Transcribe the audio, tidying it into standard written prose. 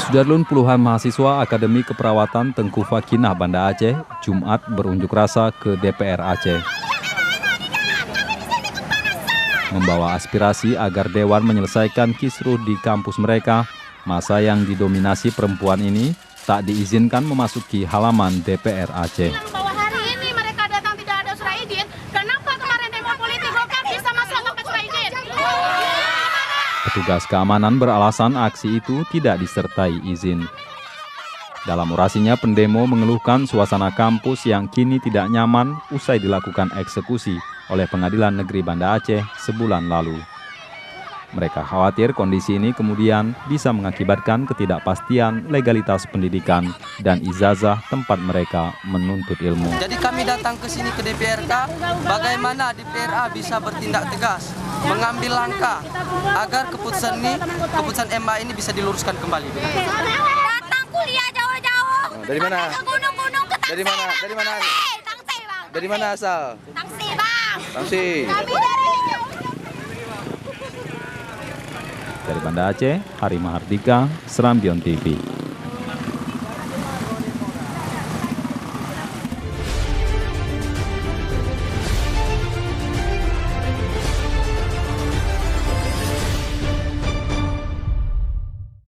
Sudarlun, puluhan mahasiswa Akademi Keperawatan Tengku Fakinah Banda Aceh Jumat berunjuk rasa ke DPR Aceh. Membawa aspirasi agar Dewan menyelesaikan kisruh di kampus mereka, masa yang didominasi perempuan ini tak diizinkan memasuki halaman DPR Aceh. Bahwa hari ini mereka datang tidak ada surat izin, kenapa kemarin demo politik roket bisa masuk ke surat izin? Petugas keamanan beralasan aksi itu tidak disertai izin. Dalam orasinya, pendemo mengeluhkan suasana kampus yang kini tidak nyaman usai dilakukan eksekusi oleh Pengadilan Negeri Banda Aceh sebulan lalu. Mereka khawatir kondisi ini kemudian bisa mengakibatkan ketidakpastian legalitas pendidikan dan ijazah tempat mereka menuntut ilmu. Jadi kami datang ke sini ke DPRK, bagaimana DPRA bisa bertindak tegas, mengambil langkah agar keputusan MA ini bisa diluruskan kembali. Datang kuliah jauh-jauh. Dari mana? Ke gunung-gunung ke Tangsel. Dari mana? Dari mana? Tangsel, Bang. Dari mana asal? Tangsel, Bang. Tangsel. Kami Dari Banda Aceh, Hari Mahardika, Serambion TV.